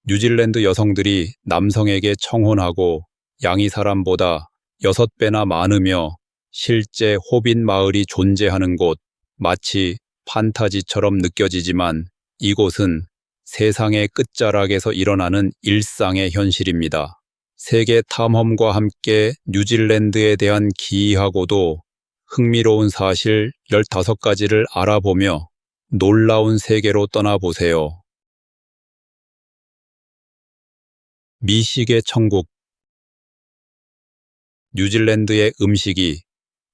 뉴질랜드 여성들이 남성에게 청혼하고 양이 사람보다 6배나 많으며 실제 호빗 마을이 존재하는 곳, 마치 판타지처럼 느껴지지만 이곳은 세상의 끝자락에서 일어나는 일상의 현실입니다. 세계 탐험과 함께 뉴질랜드에 대한 기이하고도 흥미로운 사실 15가지를 알아보며 놀라운 세계로 떠나보세요. 미식의 천국. 뉴질랜드의 음식이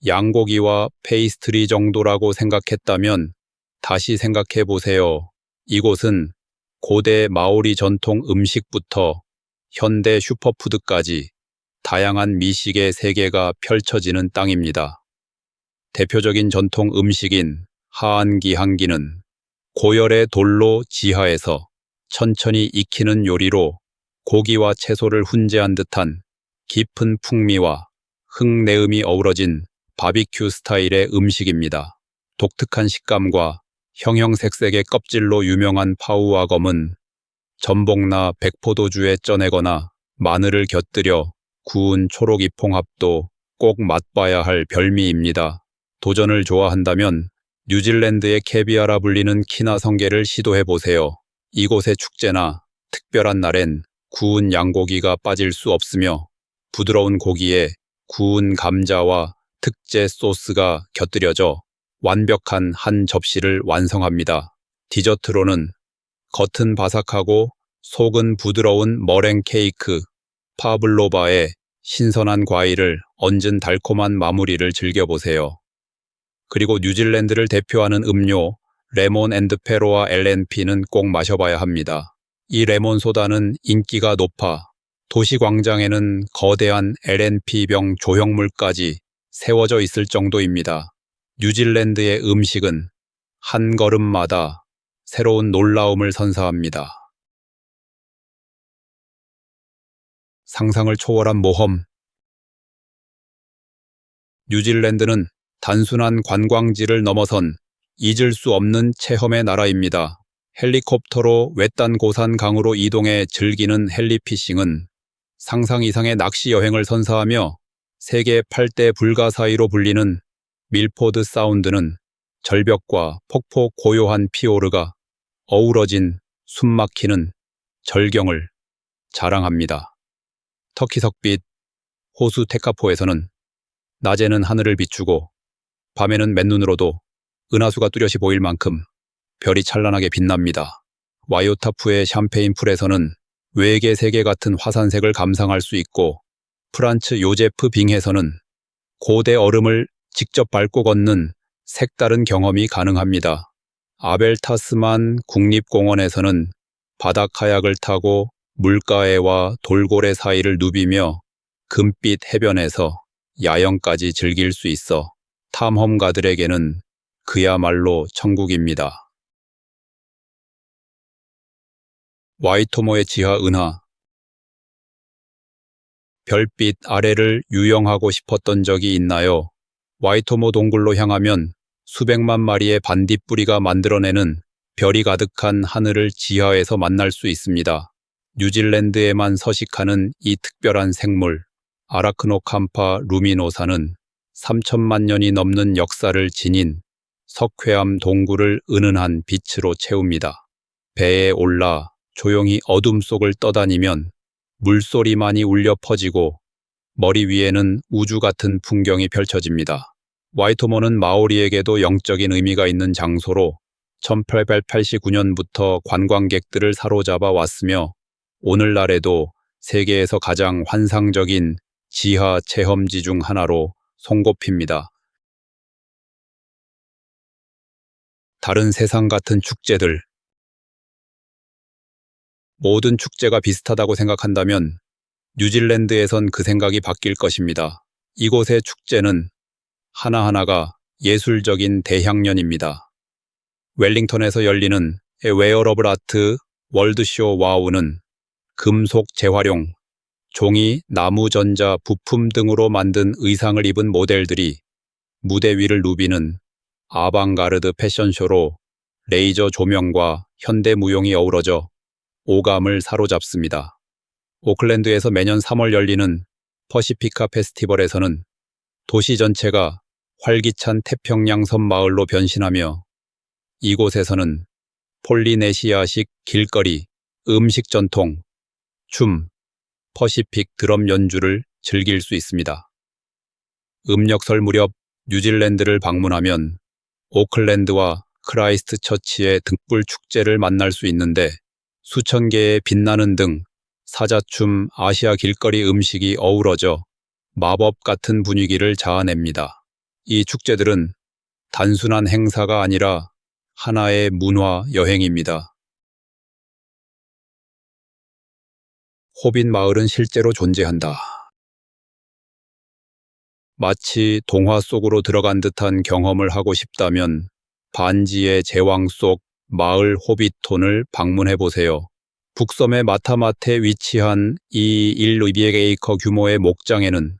양고기와 페이스트리 정도라고 생각했다면 다시 생각해 보세요. 이곳은 고대 마오리 전통 음식부터 현대 슈퍼푸드까지 다양한 미식의 세계가 펼쳐지는 땅입니다. 대표적인 전통 음식인 하안기 한기는 고열의 돌로 지하에서 천천히 익히는 요리로 고기와 채소를 훈제한 듯한 깊은 풍미와 흙내음이 어우러진 바비큐 스타일의 음식입니다. 독특한 식감과 형형색색의 껍질로 유명한 파우아검은 전복나 백포도주에 쪄내거나 마늘을 곁들여 구운 초록이퐁합도 꼭 맛봐야 할 별미입니다. 도전을 좋아한다면 뉴질랜드의 캐비아라 불리는 키나 성게를 시도해보세요. 이곳의 축제나 특별한 날엔 구운 양고기가 빠질 수 없으며 부드러운 고기에 구운 감자와 특제 소스가 곁들여져 완벽한 한 접시를 완성합니다. 디저트로는 겉은 바삭하고 속은 부드러운 머랭 케이크, 파블로바에 신선한 과일을 얹은 달콤한 마무리를 즐겨보세요. 그리고 뉴질랜드를 대표하는 음료 레몬 앤드 페로아 LNP는 꼭 마셔봐야 합니다. 이 레몬 소다는 인기가 높아 도시광장에는 거대한 LNP병 조형물까지 세워져 있을 정도입니다. 뉴질랜드의 음식은 한 걸음마다 새로운 놀라움을 선사합니다. 상상을 초월한 모험. 뉴질랜드는 단순한 관광지를 넘어선 잊을 수 없는 체험의 나라입니다. 헬리콥터로 외딴 고산 강으로 이동해 즐기는 헬리피싱은 상상 이상의 낚시 여행을 선사하며 세계 8대 불가 사이로 불리는 밀포드 사운드는 절벽과 폭포 고요한 피오르가 어우러진 숨막히는 절경을 자랑합니다. 터키석빛 호수 테카포에서는 낮에는 하늘을 비추고 밤에는 맨눈으로도 은하수가 뚜렷이 보일 만큼 별이 찬란하게 빛납니다. 와이오타프의 샴페인 풀에서는 외계 세계 같은 화산색을 감상할 수 있고 프란츠 요제프 빙해서는 고대 얼음을 직접 밟고 걷는 색다른 경험이 가능합니다. 아벨 타스만 국립공원에서는 바다 카약을 타고 물가애와 돌고래 사이를 누비며 금빛 해변에서 야영까지 즐길 수 있어 탐험가들에게는 그야말로 천국입니다. 와이토모의 지하 은하. 별빛 아래를 유영하고 싶었던 적이 있나요? 와이토모 동굴로 향하면 수백만 마리의 반딧불이가 만들어내는 별이 가득한 하늘을 지하에서 만날 수 있습니다. 뉴질랜드에만 서식하는 이 특별한 생물, 아라크노캄파 루미노사는 3천만 년이 넘는 역사를 지닌 석회암 동굴을 은은한 빛으로 채웁니다. 배에 올라 조용히 어둠 속을 떠다니면 물소리만이 울려 퍼지고 머리 위에는 우주 같은 풍경이 펼쳐집니다. 와이토모는 마오리에게도 영적인 의미가 있는 장소로 1889년부터 관광객들을 사로잡아 왔으며 오늘날에도 세계에서 가장 환상적인 지하 체험지 중 하나로 손꼽힙니다. 다른 세상 같은 축제들. 모든 축제가 비슷하다고 생각한다면 뉴질랜드에선 그 생각이 바뀔 것입니다. 이곳의 축제는 하나하나가 예술적인 대향연입니다. 웰링턴에서 열리는 웨어러블 아트 월드쇼 와우는 금속 재활용, 종이, 나무 전자, 부품 등으로 만든 의상을 입은 모델들이 무대 위를 누비는 아방가르드 패션쇼로 레이저 조명과 현대 무용이 어우러져 오감을 사로잡습니다. 오클랜드에서 매년 3월 열리는 퍼시피카 페스티벌에서는 도시 전체가 활기찬 태평양 섬 마을로 변신하며 이곳에서는 폴리네시아식 길거리, 음식 전통, 춤, 퍼시픽 드럼 연주를 즐길 수 있습니다. 음력설 무렵 뉴질랜드를 방문하면 오클랜드와 크라이스트 처치의 등불 축제를 만날 수 있는데 수천 개의 빛나는 등 사자춤, 아시아 길거리 음식이 어우러져 마법 같은 분위기를 자아냅니다. 이 축제들은 단순한 행사가 아니라 하나의 문화 여행입니다. 호빗 마을은 실제로 존재한다. 마치 동화 속으로 들어간 듯한 경험을 하고 싶다면 반지의 제왕 속 마을 호빗톤을 방문해 보세요. 북섬의 마타마트에 위치한 이 1,200에이커 규모의 목장에는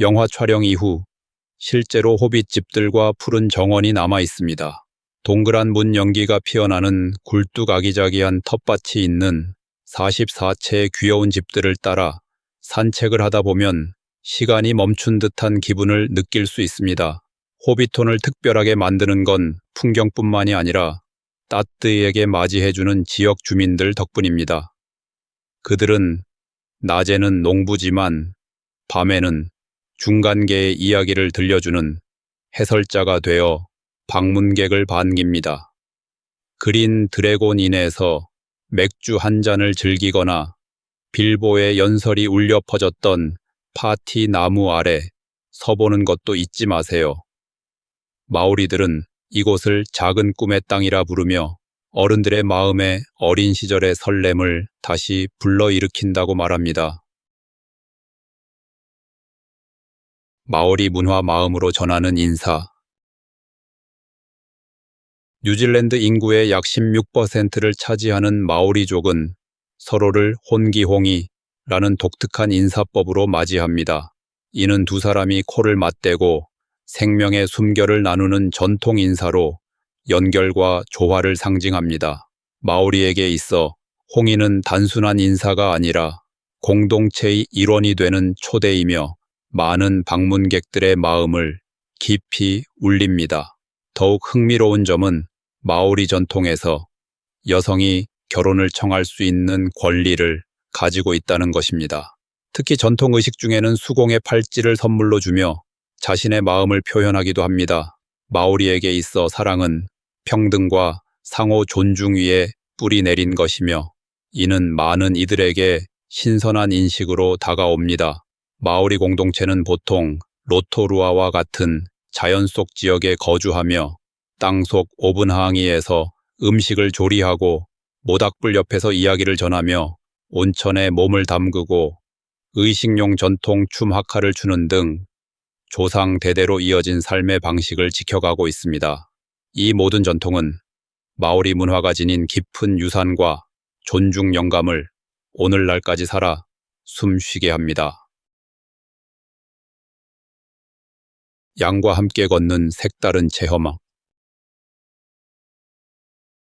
영화 촬영 이후 실제로 호빗 집들과 푸른 정원이 남아 있습니다. 동그란 문 연기가 피어나는 굴뚝 아기자기한 텃밭이 있는 44채의 귀여운 집들을 따라 산책을 하다 보면 시간이 멈춘 듯한 기분을 느낄 수 있습니다. 호빗톤을 특별하게 만드는 건 풍경뿐만이 아니라 따뜻하게 맞이해주는 지역 주민들 덕분입니다. 그들은 낮에는 농부지만 밤에는 중간계의 이야기를 들려주는 해설자가 되어 방문객을 반깁니다. 그린 드래곤인에서 맥주 한 잔을 즐기거나 빌보의 연설이 울려 퍼졌던 파티 나무 아래 서보는 것도 잊지 마세요. 마오리들은 이곳을 작은 꿈의 땅이라 부르며 어른들의 마음에 어린 시절의 설렘을 다시 불러일으킨다고 말합니다. 마오리 문화 마음으로 전하는 인사. 뉴질랜드 인구의 약 16%를 차지하는 마오리족은 서로를 혼기홍이라는 독특한 인사법으로 맞이합니다. 이는 두 사람이 코를 맞대고 생명의 숨결을 나누는 전통 인사로 연결과 조화를 상징합니다. 마오리에게 있어 홍이는 단순한 인사가 아니라 공동체의 일원이 되는 초대이며 많은 방문객들의 마음을 깊이 울립니다. 더욱 흥미로운 점은 마오리 전통에서 여성이 결혼을 청할 수 있는 권리를 가지고 있다는 것입니다. 특히 전통 의식 중에는 수공의 팔찌를 선물로 주며 자신의 마음을 표현하기도 합니다. 마오리에게 있어 사랑은 평등과 상호 존중 위에 뿌리 내린 것이며 이는 많은 이들에게 신선한 인식으로 다가옵니다. 마오리 공동체는 보통 로토루아와 같은 자연 속 지역에 거주하며 땅속 오븐 항이에서 음식을 조리하고 모닥불 옆에서 이야기를 전하며 온천에 몸을 담그고 의식용 전통 춤 하카를 추는 등 조상 대대로 이어진 삶의 방식을 지켜가고 있습니다. 이 모든 전통은 마오리 문화가 지닌 깊은 유산과 존중 영감을 오늘날까지 살아 숨쉬게 합니다. 양과 함께 걷는 색다른 체험.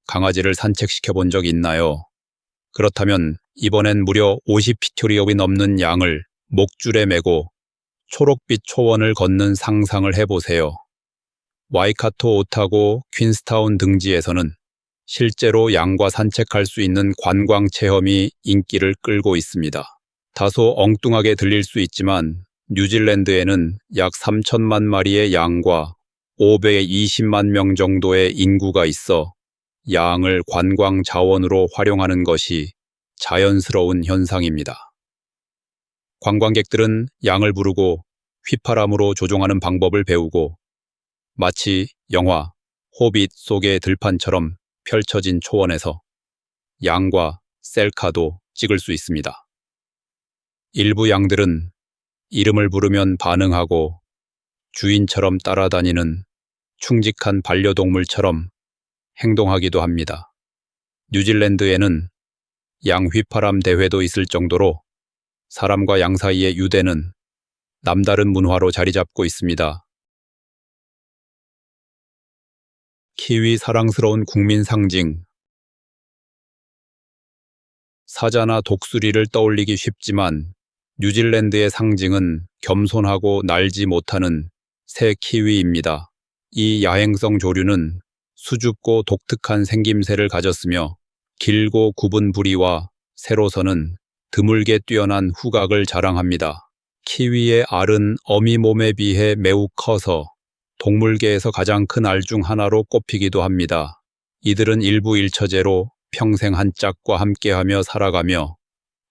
강아지를 산책시켜 본 적 있나요? 그렇다면 이번엔 무려 50피토리업이 넘는 양을 목줄에 메고 초록빛 초원을 걷는 상상을 해보세요. 와이카토 오타고 퀸스타운 등지에서는 실제로 양과 산책할 수 있는 관광 체험이 인기를 끌고 있습니다. 다소 엉뚱하게 들릴 수 있지만 뉴질랜드에는 약 3천만 마리의 양과 520만 명 정도의 인구가 있어 양을 관광 자원으로 활용하는 것이 자연스러운 현상입니다. 관광객들은 양을 부르고 휘파람으로 조종하는 방법을 배우고 마치 영화 호빗 속의 들판처럼 펼쳐진 초원에서 양과 셀카도 찍을 수 있습니다. 일부 양들은 이름을 부르면 반응하고 주인처럼 따라다니는 충직한 반려동물처럼 행동하기도 합니다. 뉴질랜드에는 양 휘파람 대회도 있을 정도로 사람과 양 사이의 유대는 남다른 문화로 자리 잡고 있습니다. 키위 사랑스러운 국민 상징. 사자나 독수리를 떠올리기 쉽지만 뉴질랜드의 상징은 겸손하고 날지 못하는 새 키위입니다. 이 야행성 조류는 수줍고 독특한 생김새를 가졌으며 길고 굽은 부리와 새로서는 드물게 뛰어난 후각을 자랑합니다. 키위의 알은 어미 몸에 비해 매우 커서 동물계에서 가장 큰 알 중 하나로 꼽히기도 합니다. 이들은 일부일처제로 평생 한 짝과 함께하며 살아가며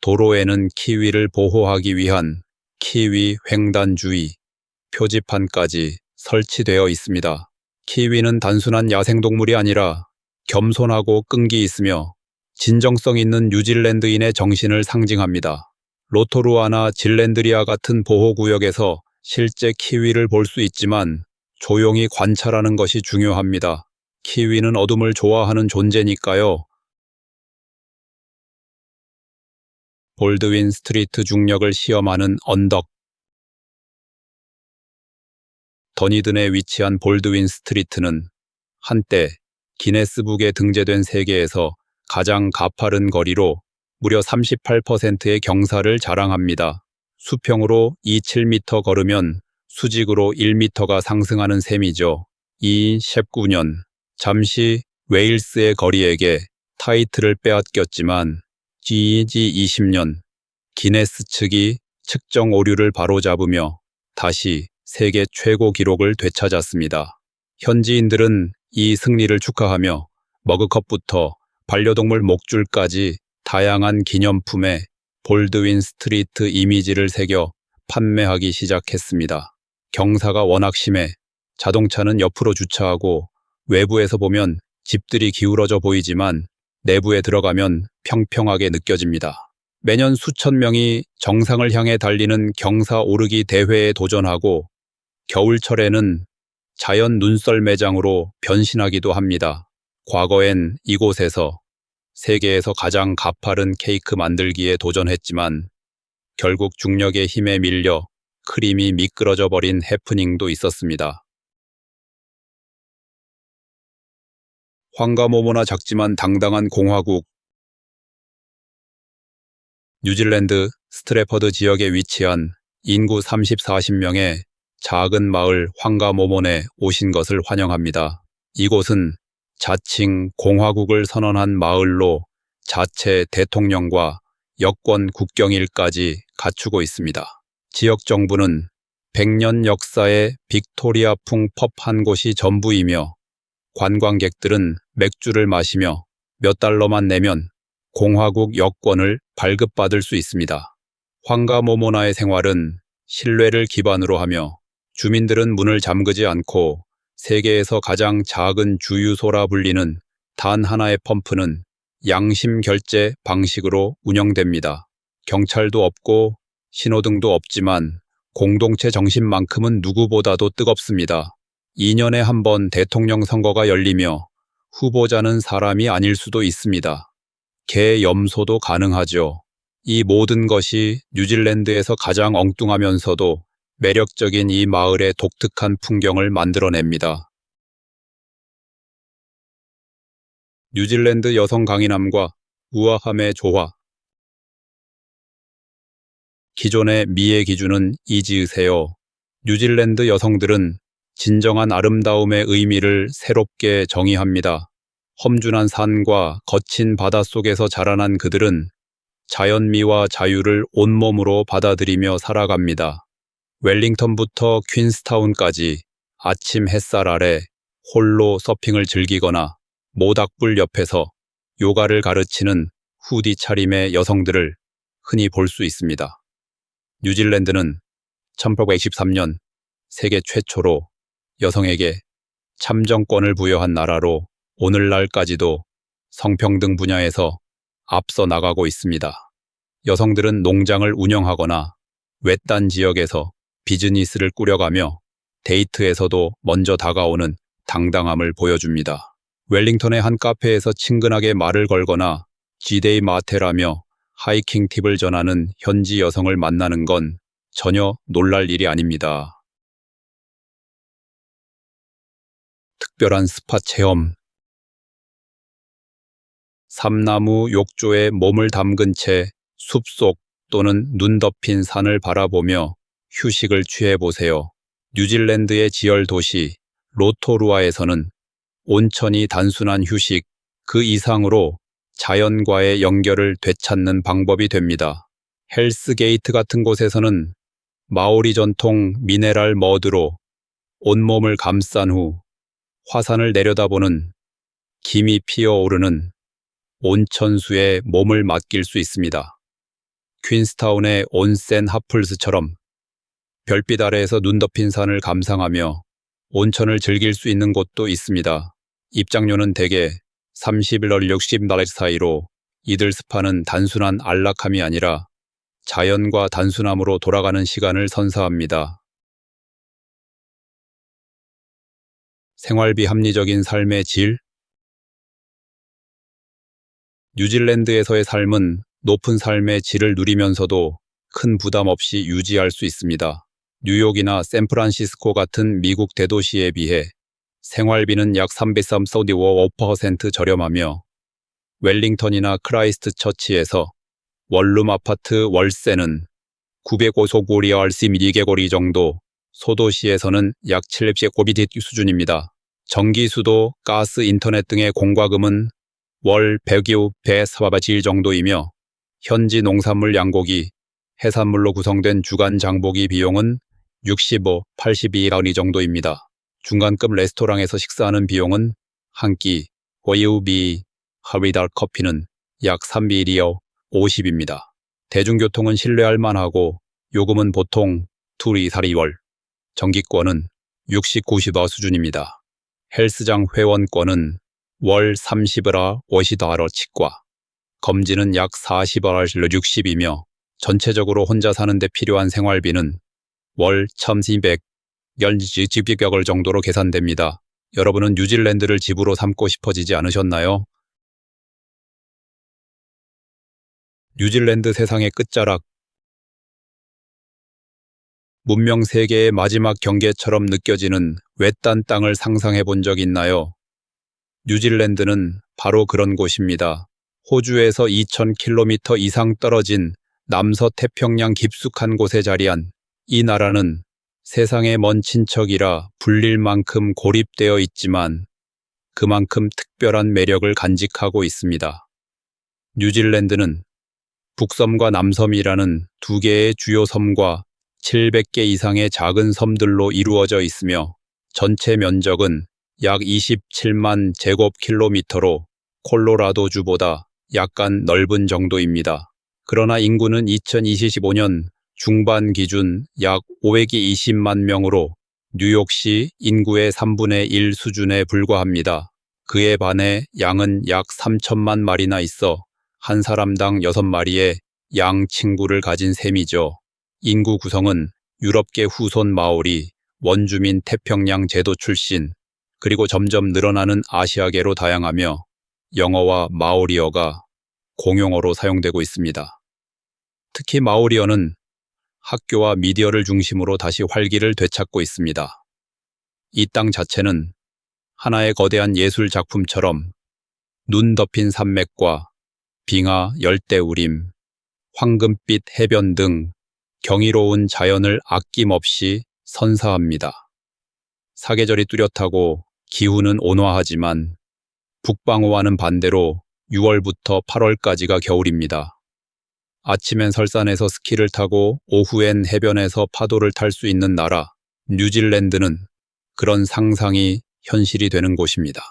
도로에는 키위를 보호하기 위한 키위 횡단주의 표지판까지 설치되어 있습니다. 키위는 단순한 야생동물이 아니라 겸손하고 끈기 있으며 진정성 있는 뉴질랜드인의 정신을 상징합니다. 로토루아나 질랜드리아 같은 보호구역에서 실제 키위를 볼 수 있지만 조용히 관찰하는 것이 중요합니다. 키위는 어둠을 좋아하는 존재니까요. 볼드윈 스트리트 중력을 시험하는 언덕. 더니든에 위치한 볼드윈 스트리트는 한때 기네스북에 등재된 세계에서 가장 가파른 거리로 무려 38%의 경사를 자랑합니다. 수평으로 27m 걸으면 수직으로 1m가 상승하는 셈이죠. 2019년 잠시 웨일스의 거리에게 타이틀을 빼앗겼지만 G20년 기네스 측이 측정 오류를 바로잡으며 다시 세계 최고 기록을 되찾았습니다. 현지인들은 이 승리를 축하하며 머그컵부터 반려동물 목줄까지 다양한 기념품에 볼드윈 스트리트 이미지를 새겨 판매하기 시작했습니다. 경사가 워낙 심해 자동차는 옆으로 주차하고 외부에서 보면 집들이 기울어져 보이지만 내부에 들어가면 평평하게 느껴집니다. 매년 수천 명이 정상을 향해 달리는 경사 오르기 대회에 도전하고 겨울철에는 자연 눈썰 매장으로 변신하기도 합니다. 과거엔 이곳에서 세계에서 가장 가파른 케이크 만들기에 도전했지만 결국 중력의 힘에 밀려 크림이 미끄러져 버린 해프닝도 있었습니다. 황가모모나 작지만 당당한 공화국. 뉴질랜드 스트래퍼드 지역에 위치한 인구 30-40명의 작은 마을 황가모몬에 오신 것을 환영합니다. 이곳은 자칭 공화국을 선언한 마을로 자체 대통령과 여권 국경일까지 갖추고 있습니다. 지역 정부는 100년 역사의 빅토리아풍 펍 한 곳이 전부이며 관광객들은 맥주를 마시며 몇 달러만 내면 공화국 여권을 발급받을 수 있습니다. 황가모모나의 생활은 신뢰를 기반으로 하며 주민들은 문을 잠그지 않고 세계에서 가장 작은 주유소라 불리는 단 하나의 펌프는 양심 결제 방식으로 운영됩니다. 경찰도 없고 신호등도 없지만 공동체 정신만큼은 누구보다도 뜨겁습니다. 2년에 한 번 대통령 선거가 열리며 후보자는 사람이 아닐 수도 있습니다. 개 염소도 가능하죠. 이 모든 것이 뉴질랜드에서 가장 엉뚱하면서도 매력적인 이 마을의 독특한 풍경을 만들어냅니다. 뉴질랜드 여성 강인함과 우아함의 조화. 기존의 미의 기준은 잊으세요. 뉴질랜드 여성들은 진정한 아름다움의 의미를 새롭게 정의합니다. 험준한 산과 거친 바다 속에서 자라난 그들은 자연미와 자유를 온몸으로 받아들이며 살아갑니다. 웰링턴부터 퀸스타운까지 아침 햇살 아래 홀로 서핑을 즐기거나 모닥불 옆에서 요가를 가르치는 후디 차림의 여성들을 흔히 볼 수 있습니다. 뉴질랜드는 1823년 세계 최초로 여성에게 참정권을 부여한 나라로 오늘날까지도 성평등 분야에서 앞서 나가고 있습니다. 여성들은 농장을 운영하거나 외딴 지역에서 비즈니스를 꾸려가며 데이트에서도 먼저 다가오는 당당함을 보여줍니다. 웰링턴의 한 카페에서 친근하게 말을 걸거나 지데이 마테라며 하이킹 팁을 전하는 현지 여성을 만나는 건 전혀 놀랄 일이 아닙니다. 특별한 스파 체험. 삼나무 욕조에 몸을 담근 채 숲속 또는 눈 덮인 산을 바라보며 휴식을 취해보세요. 뉴질랜드의 지열 도시 로토루아에서는 온천이 단순한 휴식, 그 이상으로 자연과의 연결을 되찾는 방법이 됩니다. 헬스게이트 같은 곳에서는 마오리 전통 미네랄 머드로 온몸을 감싼 후 화산을 내려다보는 김이 피어오르는 온천수에 몸을 맡길 수 있습니다. 퀸스타운의 온센 핫플스처럼 별빛 아래에서 눈 덮인 산을 감상하며 온천을 즐길 수 있는 곳도 있습니다. 입장료는 대개 30달러 60달러 사이로 이들 스파는 단순한 안락함이 아니라 자연과 단순함으로 돌아가는 시간을 선사합니다. 생활비 합리적인 삶의 질? 뉴질랜드에서의 삶은 높은 삶의 질을 누리면서도 큰 부담 없이 유지할 수 있습니다. 뉴욕이나 샌프란시스코 같은 미국 대도시에 비해 생활비는 약 3.35% 저렴하며 웰링턴이나 크라이스트 처치에서 원룸 아파트 월세는 950불 미개거리 정도, 소도시에서는 약 700불 수준입니다. 전기, 수도, 가스, 인터넷 등의 공과금은 월 100배 정도이며 현지 농산물 양고기, 해산물로 구성된 주간 장보기 비용은 65, 82달러 정도입니다. 중간급 레스토랑에서 식사하는 비용은 한 끼, 호유비, 하위달 커피는 약 3달러 50입니다. 대중교통은 신뢰할 만하고 요금은 보통 2~4월, 전기권은 60, 90화 수준입니다. 헬스장 회원권은 월 30달러 50달러 치과, 검진은 약 40달러 60이며 전체적으로 혼자 사는데 필요한 생활비는 월 1,200, 집비벽을 정도로 계산됩니다. 여러분은 뉴질랜드를 집으로 삼고 싶어지지 않으셨나요? 뉴질랜드 세상의 끝자락. 문명 세계의 마지막 경계처럼 느껴지는 외딴 땅을 상상해 본 적 있나요? 뉴질랜드는 바로 그런 곳입니다. 호주에서 2,000km 이상 떨어진 남서태평양 깊숙한 곳에 자리한 이 나라는 세상의 먼 친척이라 불릴 만큼 고립되어 있지만 그만큼 특별한 매력을 간직하고 있습니다. 뉴질랜드는 북섬과 남섬이라는 두 개의 주요 섬과 700개 이상의 작은 섬들로 이루어져 있으며 전체 면적은 약 27만 제곱킬로미터로 콜로라도주보다 약간 넓은 정도입니다. 그러나 인구는 2025년 중반 기준 약 520만 명으로 뉴욕시 인구의 3분의 1 수준에 불과합니다. 그에 반해 양은 약 3천만 마리나 있어 한 사람당 6마리의 양 친구를 가진 셈이죠. 인구 구성은 유럽계 후손 마오리, 원주민 태평양 제도 출신, 그리고 점점 늘어나는 아시아계로 다양하며 영어와 마오리어가 공용어로 사용되고 있습니다. 특히 마오리어는 학교와 미디어를 중심으로 다시 활기를 되찾고 있습니다. 이 땅 자체는 하나의 거대한 예술 작품처럼 눈 덮인 산맥과 빙하 열대우림, 황금빛 해변 등 경이로운 자연을 아낌없이 선사합니다. 사계절이 뚜렷하고 기후는 온화하지만 북방호와는 반대로 6월부터 8월까지가 겨울입니다. 아침엔 설산에서 스키를 타고 오후엔 해변에서 파도를 탈 수 있는 나라, 뉴질랜드는 그런 상상이 현실이 되는 곳입니다.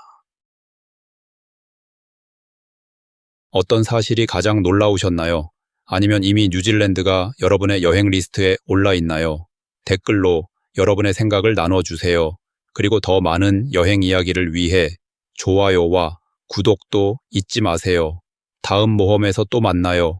어떤 사실이 가장 놀라우셨나요? 아니면 이미 뉴질랜드가 여러분의 여행 리스트에 올라 있나요? 댓글로 여러분의 생각을 나눠주세요. 그리고 더 많은 여행 이야기를 위해 좋아요와 구독도 잊지 마세요. 다음 모험에서 또 만나요.